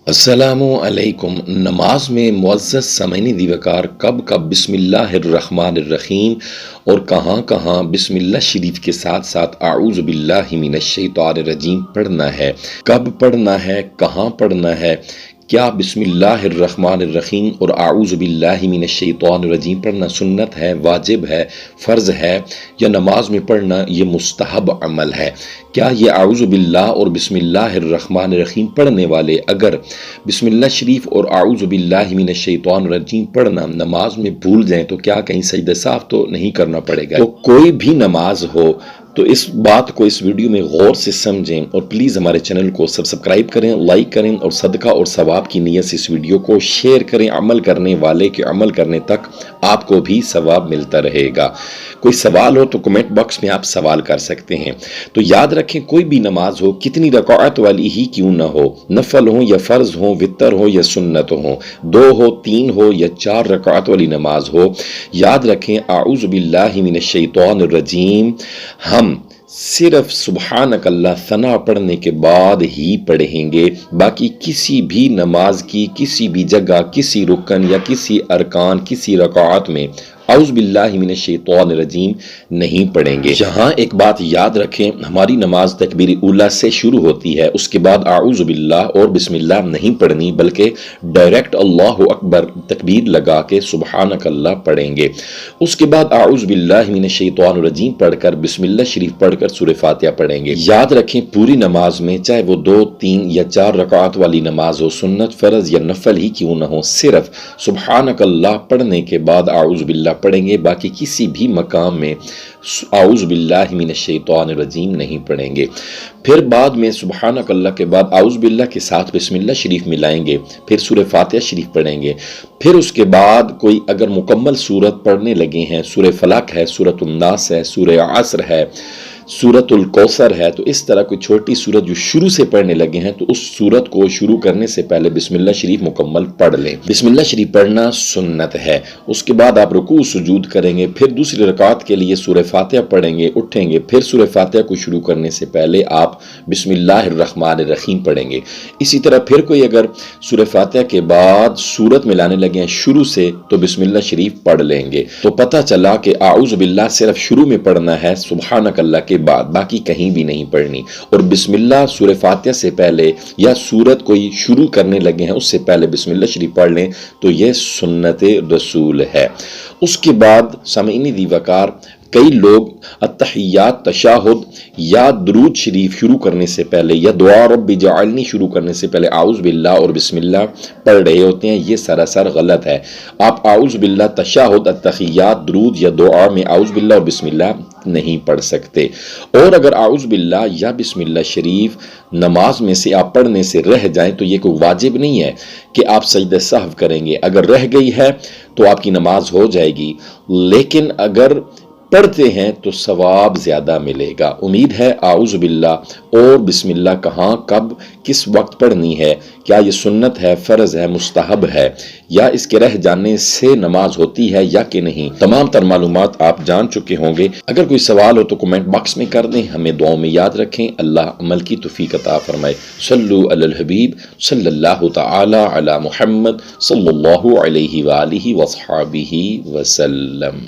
السلام علیکم۔ نماز میں معزز سامعین دیوکار کب کب بسم اللہ الرحمن الرحیم اور کہاں کہاں بسم اللہ شریف کے ساتھ ساتھ اعوذ باللہ من الشیطان الرجیم پڑھنا ہے، کب پڑھنا ہے، کہاں پڑھنا ہے، کیا بسم اللہ الرحمن الرحیم اور اعوذ باللہ من الشیطان الرجیم پڑھنا سنت ہے، واجب ہے، فرض ہے، یا نماز میں پڑھنا یہ مستحب عمل ہے؟ کیا یہ اعوذ باللہ اور بسم اللہ الرحمن الرحیم پڑھنے والے اگر بسم اللہ شریف اور اعوذ باللہ من الشیطان الرجیم پڑھنا نماز میں بھول جائیں تو کیا کہیں سجدہ صاف تو نہیں کرنا پڑے گا؟ تو کوئی بھی نماز ہو تو اس بات کو اس ویڈیو میں غور سے سمجھیں اور پلیز ہمارے چینل کو سبسکرائب کریں، لائک کریں اور صدقہ اور ثواب کی نیت سے اس ویڈیو کو شیئر کریں۔ عمل کرنے والے کے عمل کرنے تک آپ کو بھی ثواب ملتا رہے گا۔ کوئی سوال ہو تو کمنٹ باکس میں آپ سوال کر سکتے ہیں۔ تو یاد رکھیں کوئی بھی نماز ہو کتنی رکعت والی ہی کیوں نہ ہو، نفل ہو یا فرض ہو، وتر ہو یا سنت ہو، 2 ہو، 3 ہو یا 4 رکعت والی نماز ہو، یاد رکھیں اعوذ باللہ من الشیطان الرجیم ہم صرف سبحانک اللہ ثنا پڑھنے کے بعد ہی پڑھیں گے، باقی کسی بھی نماز کی کسی بھی جگہ کسی رکن یا کسی ارکان کسی رکعت میں اعوذ باللہ من الشیطان الرجیم نہیں پڑھیں گے۔ یہاں ایک بات یاد رکھیں، ہماری نماز تکبیر اولیٰ سے شروع ہوتی ہے، اس کے بعد اعوذ باللہ اور بسم اللہ نہیں پڑھنی بلکہ ڈائریکٹ اللہ اکبر تکبیر لگا کے سبحانک اللہ پڑھیں گے۔ اس کے بعد اعوذ باللہ من الشیطان الرجیم پڑھ کر بسم اللہ شریف پڑھ کر سورہ فاتحہ پڑھیں گے۔ یاد رکھیں پوری نماز میں چاہے وہ 2، 3 یا 4 رکعت والی نماز ہو، سنت، فرض یا نفل ہی کیوں نہ ہو، صرف سبحانک اللہ پڑھنے کے بعد اعوذ باللہ پڑھیں گے، باقی کسی بھی مقام میں اعوذ باللہ من الشیطان الرجیم نہیں پڑھیں گے۔ پھر بعد میں سبحانک اللہ کے بعد اعوذ باللہ کے ساتھ بسم اللہ شریف ملائیں گے، پھر سورہ فاتحہ شریف پڑھیں گے۔ پھر اس کے بعد کوئی اگر مکمل سورت پڑھنے لگے ہیں، سورہ فلق ہے، سورۃ الناس ہے، سورہ عصر ہے، سورۃ الکوثر ہے، تو اس طرح کوئی چھوٹی سورت جو شروع سے پڑھنے لگے ہیں تو اس سورت کو شروع کرنے سے پہلے بسم اللہ شریف مکمل پڑھ لیں۔ بسم اللہ شریف پڑھنا سنت ہے۔ اس کے بعد آپ رکوع سجود کریں گے، پھر دوسری رکعت کے لیے سورہ فاتحہ پڑھیں گے، اٹھیں گے، پھر سورہ فاتحہ کو شروع کرنے سے پہلے آپ بسم اللہ الرحمن الرحیم پڑھیں گے۔ اسی طرح پھر کوئی اگر سورہ فاتحہ کے بعد سورت میں لانے لگے ہیں شروع سے تو بسم اللہ شریف پڑھ لیں گے۔ تو پتہ چلا کہ اعوذ باللہ صرف شروع میں پڑھنا ہے سبحانک اللہ کے بعد، باقی کہیں بھی نہیں پڑھنی، اور بسم اللہ سورہ فاتحہ سے پہلے یا سورت کوئی شروع کرنے لگے ہیں اس سے پہلے بسم اللہ شریف پڑھ لیں تو یہ سنت رسول ہے۔ اس کے بعد سامعین دیوکار کئی لوگ التحیات، تشہد یا درود شریف شروع کرنے سے پہلے یا دعا رب اجعلنی شروع کرنے سے پہلے اعوذ باللہ اور بسم اللہ پڑھ رہے ہوتے ہیں، یہ سراسر غلط ہے۔ آپ اعوذ باللہ تشہد، التحیات، درود یا دعا میں اعوذ باللہ اور بسم اللہ نہیں پڑھ سکتے۔ اور اگر اعوذ باللہ یا بسم اللہ شریف نماز میں سے آپ پڑھنے سے رہ جائیں تو یہ کوئی واجب نہیں ہے کہ آپ سجدہ سہو کریں گے، اگر رہ گئی ہے تو آپ کی نماز ہو جائے گی، لیکن اگر پڑھتے ہیں تو ثواب زیادہ ملے گا۔ امید ہے اعوذ باللہ اور بسم اللہ کہاں، کب، کس وقت پڑھنی ہے، کیا یہ سنت ہے، فرض ہے، مستحب ہے، یا اس کے رہ جانے سے نماز ہوتی ہے یا کہ نہیں، تمام تر معلومات آپ جان چکے ہوں گے۔ اگر کوئی سوال ہو تو کمنٹ باکس میں کر دیں، ہمیں دعاؤں میں یاد رکھیں۔ اللہ عمل کی توفیق عطا فرمائے۔ صلو علی الحبیب صلی اللہ تعالی علی محمد صلی اللہ علیہ وآلہ وصحبہ وسلم۔